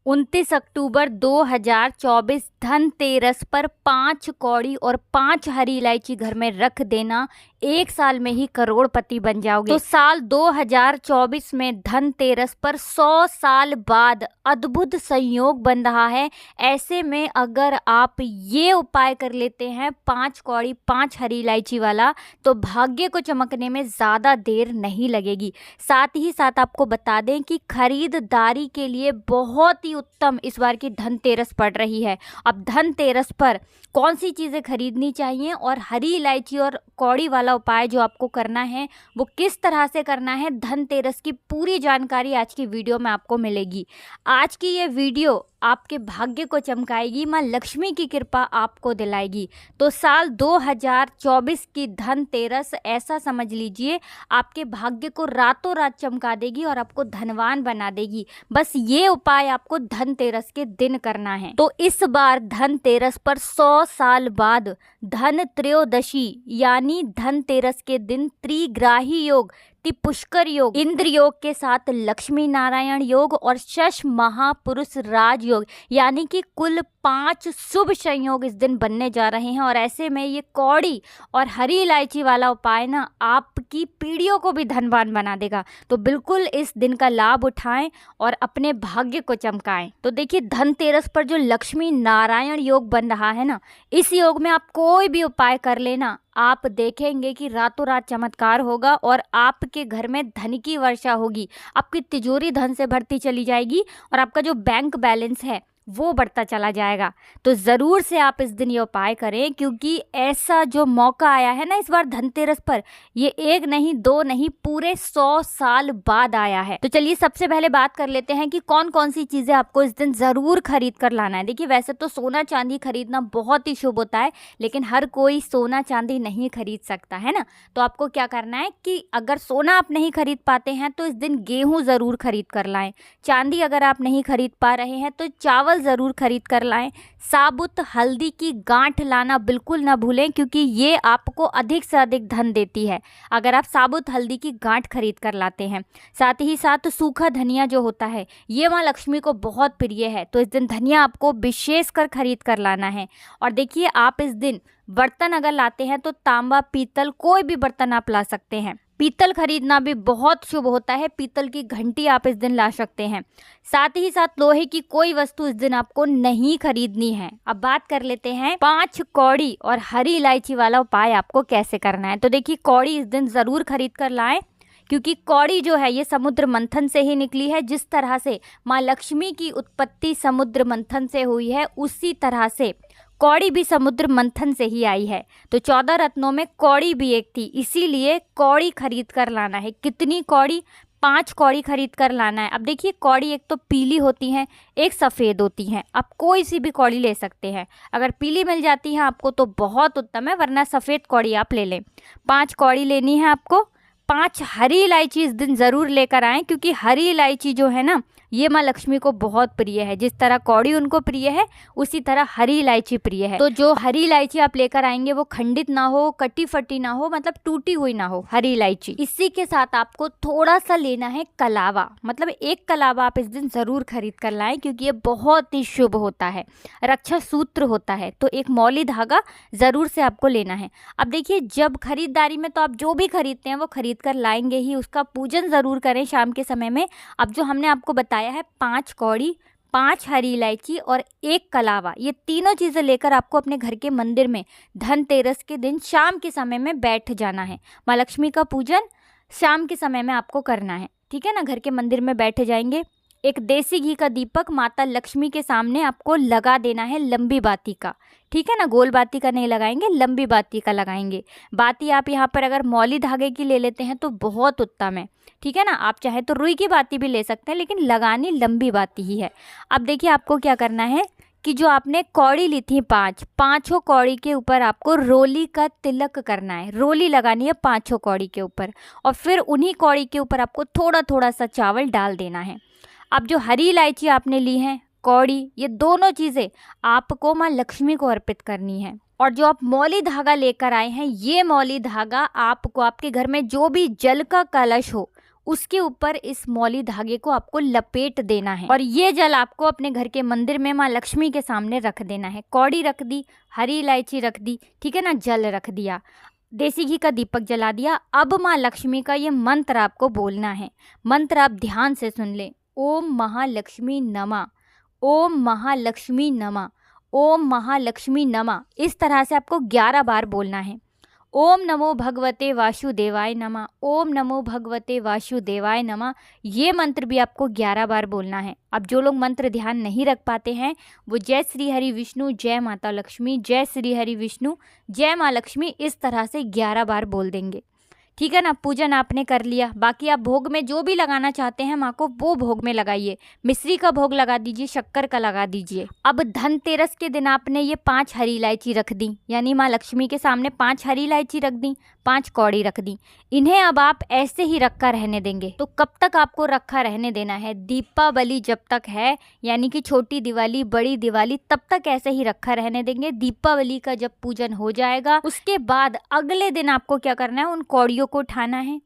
29 अक्टूबर 2024 धनतेरस पर 5 कौड़ी और 5 हरी इलायची घर में रख देना, 1 साल में ही करोड़पति बन जाओगे। तो साल 2024 में धनतेरस पर 100 साल बाद अद्भुत संयोग बन रहा है। ऐसे में अगर आप ये उपाय कर लेते हैं 5 कौड़ी 5 हरी इलायची वाला, तो भाग्य को चमकने में ज़्यादा देर नहीं लगेगी। साथ ही साथ आपको बता दें कि खरीदारी के लिए बहुत ही उत्तम इस बार की धनतेरस पड़ रही है। अब धनतेरस पर कौन सी चीज़ें खरीदनी चाहिए और हरी इलायची और कौड़ी वाला उपाय जो आपको करना है वो किस तरह से करना है, धनतेरस की पूरी जानकारी आज की वीडियो में आपको मिलेगी। आज की ये वीडियो आपके भाग्य को चमकाएगी, माँ लक्ष्मी की कृपा आपको दिलाएगी। तो साल 2024 की धनतेरस ऐसा समझ लीजिए आपके भाग्य को रातों रात चमका देगी और आपको धनवान बना देगी। बस ये उपाय आपको धनतेरस के दिन करना है। तो इस बार धनतेरस पर 100 साल बाद धन त्रयोदशी यानी धनतेरस के दिन त्रिग्राही योग, पुष्कर योग, इंद्र योग के साथ लक्ष्मी नारायण योग और शश महापुरुष राज योग यानी कि कुल 5 शुभ संयोग इस दिन बनने जा रहे हैं। और ऐसे में ये कौड़ी और हरी इलायची वाला उपाय ना आपकी पीढ़ियों को भी धनवान बना देगा। तो बिल्कुल इस दिन का लाभ उठाएं और अपने भाग्य को चमकाएं। तो देखिए धनतेरस पर जो लक्ष्मी नारायण योग बन रहा है ना, इस योग में आप कोई भी उपाय कर लेना, आप देखेंगे कि रातों रात चमत्कार होगा और आपके घर में धन की वर्षा होगी। आपकी तिजोरी धन से भरती चली जाएगी और आपका जो बैंक बैलेंस है वो बढ़ता चला जाएगा। तो ज़रूर से आप इस दिन ये उपाय करें, क्योंकि ऐसा जो मौका आया है ना इस बार धनतेरस पर, ये 1 नहीं 2 नहीं पूरे 100 साल बाद आया है। तो चलिए सबसे पहले बात कर लेते हैं कि कौन कौन सी चीज़ें आपको इस दिन ज़रूर खरीद कर लाना है। देखिए वैसे तो सोना चांदी खरीदना बहुत ही शुभ होता है, लेकिन हर कोई सोना चांदी नहीं खरीद सकता है ना। तो आपको क्या करना है कि अगर सोना आप नहीं खरीद पाते हैं तो इस दिन गेहूँ ज़रूर खरीद कर लाएँ। चांदी अगर आप नहीं खरीद पा रहे हैं तो चावल ज़रूर खरीद कर लाएं। साबुत हल्दी की गांठ लाना बिल्कुल ना भूलें, क्योंकि ये आपको अधिक से अधिक धन देती है अगर आप साबुत हल्दी की गांठ खरीद कर लाते हैं। साथ ही साथ सूखा धनिया जो होता है ये माँ लक्ष्मी को बहुत प्रिय है, तो इस दिन धनिया आपको विशेष कर खरीद कर लाना है। और देखिए आप इस दिन बर्तन अगर लाते हैं तो तांबा पीतल कोई भी बर्तन आप ला सकते हैं। पीतल खरीदना भी बहुत शुभ होता है। पीतल की घंटी आप इस दिन ला सकते हैं। साथ ही साथ लोहे की कोई वस्तु इस दिन आपको नहीं खरीदनी है। अब बात कर लेते हैं 5 कौड़ी और हरी इलायची वाला उपाय आपको कैसे करना है। तो देखिए कौड़ी इस दिन ज़रूर खरीद कर लाएं, क्योंकि कौड़ी जो है ये समुद्र मंथन से ही निकली है। जिस तरह से माँ लक्ष्मी की उत्पत्ति समुद्र मंथन से हुई है, उसी तरह से कौड़ी भी समुद्र मंथन से ही आई है। तो 14 रत्नों में कौड़ी भी एक थी, इसीलिए कौड़ी खरीद कर लाना है। कितनी कौड़ी? 5 कौड़ी खरीद कर लाना है। अब देखिए कौड़ी एक तो पीली होती हैं, एक सफ़ेद होती हैं। आप कोई सी भी कौड़ी ले सकते हैं। अगर पीली मिल जाती है आपको तो बहुत उत्तम है, वरना सफ़ेद कौड़ी आप ले लें। 5 कौड़ी लेनी है आपको। 5 हरी इलायची इस दिन ज़रूर लेकर आएँ, क्योंकि हरी इलायची जो है ना ये माँ लक्ष्मी को बहुत प्रिय है। जिस तरह कौड़ी उनको प्रिय है उसी तरह हरी इलायची प्रिय है। तो जो हरी इलायची आप लेकर आएंगे वो खंडित ना हो, कटी फटी ना हो, मतलब टूटी हुई ना हो हरी इलायची। इसी के साथ आपको थोड़ा सा लेना है कलावा, मतलब 1 कलावा आप इस दिन ज़रूर खरीद कर लाएं, क्योंकि ये बहुत ही शुभ होता है, रक्षा सूत्र होता है। तो एक मौली धागा ज़रूर से आपको लेना है। अब देखिए जब खरीदारी में तो आप जो भी खरीदते हैं वो खरीद कर लाएंगे ही, उसका पूजन ज़रूर करें शाम के समय में। अब जो हमने आपको बताया है 5 कौड़ी, 5 हरी इलायची और 1 कलावा, ये तीनों चीज़ें लेकर आपको अपने घर के मंदिर में धनतेरस के दिन शाम के समय में बैठ जाना है। माँ लक्ष्मी का पूजन शाम के समय में आपको करना है, ठीक है ना। घर के मंदिर में बैठ जाएंगे, एक देसी घी का दीपक माता लक्ष्मी के सामने आपको लगा देना है, लंबी बाती का, ठीक है ना। गोल बाती का नहीं लगाएंगे, लंबी बाती का लगाएंगे। बाती आप यहाँ पर अगर मौली धागे की ले लेते हैं तो बहुत उत्तम है, ठीक है ना। आप चाहे तो रुई की बाती भी ले सकते हैं, लेकिन लगानी लंबी बाती ही है। अब देखिए आपको क्या करना है कि जो आपने कौड़ी ली थी 5, पाँचों कौड़ी के ऊपर आपको रोली का तिलक करना है। रोली लगानी है 5 कौड़ी के ऊपर, और फिर उन्हीं कौड़ी के ऊपर आपको थोड़ा थोड़ा सा चावल डाल देना है। अब जो हरी इलायची आपने ली है, कौड़ी, ये दोनों चीज़ें आपको माँ लक्ष्मी को अर्पित करनी है। और जो आप मौली धागा लेकर आए हैं, ये मौली धागा आपको आपके घर में जो भी जल का कलश हो उसके ऊपर इस मौली धागे को आपको लपेट देना है और ये जल आपको अपने घर के मंदिर में माँ लक्ष्मी के सामने रख देना है। कौड़ी रख दी, हरी इलायची रख दी, ठीक है ना, जल रख दिया, देसी घी का दीपक जला दिया। अब माँ लक्ष्मी का ये मंत्र आपको बोलना है। मंत्र आप ध्यान से सुन ले। ओम महालक्ष्मी नमः, ओम महालक्ष्मी नमः, ओम महालक्ष्मी नमः। इस तरह से आपको 11 बार बोलना है। ओम नमो भगवते वासुदेवाय नमः, ओम नमो भगवते वासुदेवाय नमः। ये मंत्र भी आपको 11 बार बोलना है। अब जो लोग मंत्र ध्यान नहीं रख पाते हैं वो जय श्री हरि विष्णु, जय माता लक्ष्मी, जय श्री हरि विष्णु, जय माँ लक्ष्मी इस तरह से 11 बार बोल देंगे, ठीक है ना। पूजन आपने कर लिया। बाकी आप भोग में जो भी लगाना चाहते हैं माँ को वो भोग में लगाइए। मिश्री का भोग लगा दीजिए, शक्कर का लगा दीजिए। अब धनतेरस के दिन आपने ये 5 हरी इलायची रख दी, यानी माँ लक्ष्मी के सामने 5 हरी इलायची रख दी, 5 कौड़ी रख दी। इन्हें अब आप ऐसे ही रखा रहने देंगे। तो कब तक आपको रखा रहने देना है? दीपावली जब तक है, यानी कि छोटी दिवाली, बड़ी दिवाली, तब तक ऐसे ही रखा रहने देंगे। दीपावली का जब पूजन हो जाएगा उसके बाद अगले दिन आपको क्या करना है, उन कौड़ियों को उठाना है,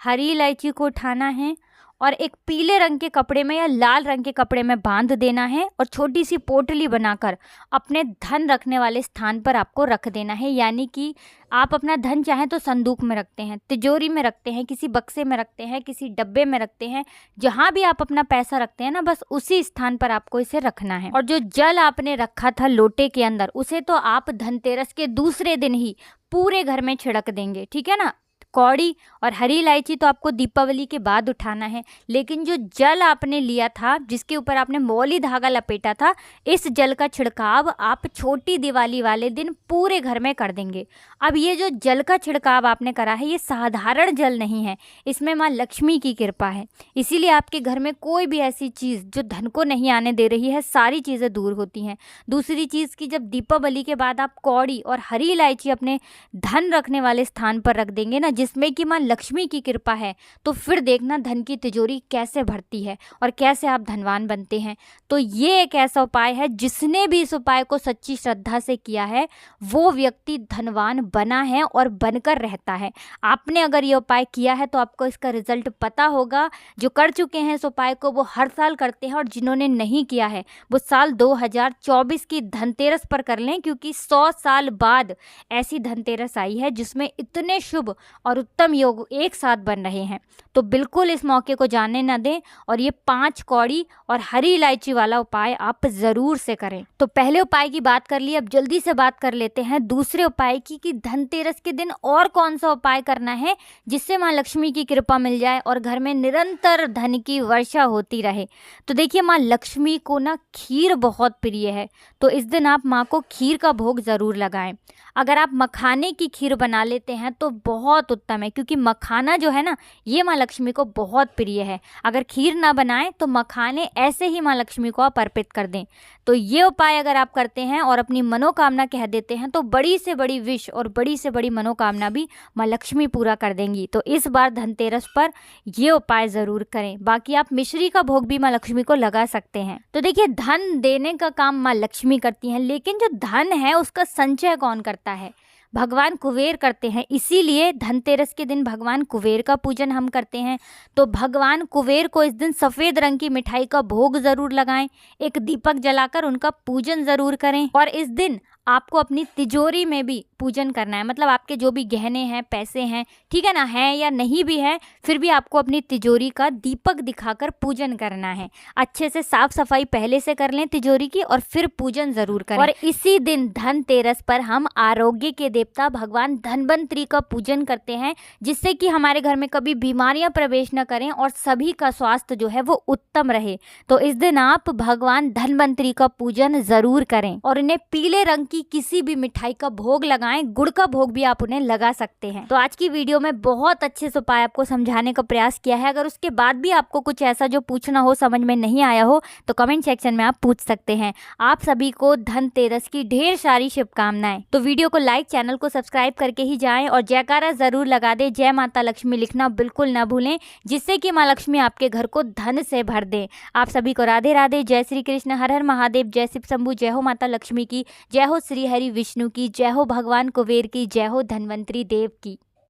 हरी इलायची को उठाना है और एक पीले रंग के कपड़े में या लाल रंग के कपड़े में बांध देना है और छोटी सी पोटली बनाकर अपने धन रखने वाले स्थान पर आपको रख देना है। यानी कि आप अपना धन चाहें तो संदूक में रखते हैं, तिजोरी में रखते हैं, किसी बक्से में रखते हैं, किसी डब्बे में रखते हैं, जहाँ भी आप अपना पैसा रखते हैं ना, बस उसी स्थान पर आपको इसे रखना है। और जो जल आपने रखा था लोटे के अंदर, उसे तो आप धनतेरस के दूसरे दिन ही पूरे घर में छिड़क देंगे, ठीक है ना। कौड़ी और हरी इलायची तो आपको दीपावली के बाद उठाना है, लेकिन जो जल आपने लिया था जिसके ऊपर आपने मौली धागा लपेटा था, इस जल का छिड़काव आप छोटी दिवाली वाले दिन पूरे घर में कर देंगे। अब ये जो जल का छिड़काव आपने करा है ये साधारण जल नहीं है, इसमें माँ लक्ष्मी की कृपा है। इसीलिए आपके घर में कोई भी ऐसी चीज़ जो धन को नहीं आने दे रही है, सारी चीज़ें दूर होती हैं। दूसरी चीज़ की जब दीपावली के बाद आप कौड़ी और हरी इलायची अपने धन रखने वाले स्थान पर रख देंगे ना, जिसमें कि माँ लक्ष्मी की कृपा है, तो फिर देखना धन की तिजोरी कैसे भरती है और कैसे आप धनवान बनते हैं। तो ये एक ऐसा उपाय है, जिसने भी इस उपाय को सच्ची श्रद्धा से किया है वो व्यक्ति धनवान बना है और बनकर रहता है। आपने अगर ये उपाय किया है तो आपको इसका रिजल्ट पता होगा। जो कर चुके हैं इस उपाय को वो हर साल करते हैं, और जिन्होंने नहीं किया है वो साल 2024 की धनतेरस पर कर लें, क्योंकि 100 साल बाद ऐसी धनतेरस आई है जिसमें इतने शुभ और उत्तम योग एक साथ बन रहे हैं। तो बिल्कुल इस मौके को जाने न दें और ये 5 कौड़ी और हरी इलायची वाला उपाय आप ज़रूर से करें। तो पहले उपाय की बात कर ली, अब जल्दी से बात कर लेते हैं दूसरे उपाय की कि धनतेरस के दिन और कौन सा उपाय करना है जिससे माँ लक्ष्मी की कृपा मिल जाए और घर में निरंतर धन की वर्षा होती रहे। तो देखिए, माँ लक्ष्मी को ना खीर बहुत प्रिय है, तो इस दिन आप माँ को खीर का भोग ज़रूर लगाएं। अगर आप मखाने की खीर बना लेते हैं तो बहुत उत्तम है, क्योंकि मखाना जो है ना ये माँ लक्ष्मी को बहुत प्रिय है। अगर खीर ना बनाएं तो मखाने ऐसे ही माँ लक्ष्मी को आप अर्पित कर दें। तो ये उपाय अगर आप करते हैं और अपनी मनोकामना कह देते हैं तो बड़ी से बड़ी विश और बड़ी से बड़ी मनोकामना भी माँ लक्ष्मी पूरा कर देंगी। तो इस बार धनतेरस पर ये उपाय ज़रूर करें। बाकी आप मिश्री का भोग भी माँ लक्ष्मी को लगा सकते हैं। तो देखिए, धन देने का काम माँ लक्ष्मी करती हैं, लेकिन जो धन है उसका संचय कौन करता है? भगवान कुबेर करते हैं। इसीलिए धनतेरस के दिन भगवान कुबेर का पूजन हम करते हैं। तो भगवान कुबेर को इस दिन सफ़ेद रंग की मिठाई का भोग ज़रूर लगाएं, एक दीपक जलाकर उनका पूजन ज़रूर करें। और इस दिन आपको अपनी तिजोरी में भी पूजन करना है, मतलब आपके जो भी गहने हैं, पैसे हैं, ठीक है ना, हैं या नहीं भी है, फिर भी आपको अपनी तिजोरी का दीपक दिखाकर पूजन करना है। अच्छे से साफ सफाई पहले से कर लें तिजोरी की और फिर पूजन ज़रूर करें। और इसी दिन धनतेरस पर हम आरोग्य के देवता भगवान धन्वंतरी का पूजन करते हैं, जिससे कि हमारे घर में कभी बीमारियां प्रवेश न करें और सभी का स्वास्थ्य जो है वो उत्तम रहे। तो इस दिन आप भगवान धन्वंतरी का पूजन ज़रूर करें और इन्हें पीले रंग की किसी भी मिठाई का भोग लगाएं। गुड़ का भोग भी आप उन्हें लगा सकते हैं। तो आज की वीडियो में बहुत अच्छे से उपाय आपको समझाने का प्रयास किया है। अगर उसके बाद भी आपको कुछ ऐसा जो पूछना हो, समझ में नहीं आया हो, तो कमेंट सेक्शन में आप पूछ सकते हैं। आप सभी को धनतेरस की ढेर सारी शुभकामनाएं। तो वीडियो को लाइक, चैनल को सब्सक्राइब करके ही जाएं और जयकारा जरूर लगा दे, जय माता लक्ष्मी लिखना बिल्कुल न भूलें, जिससे कि माँ लक्ष्मी आपके घर को धन से भर दे। आप सभी को राधे राधे, जय श्री कृष्ण, हर हर महादेव, जय शिव शंभू, जय हो माता लक्ष्मी की, जय हो श्री हरि विष्णु की, जय हो भगवान कुबेर की, जय हो धन्वंतरी देव की।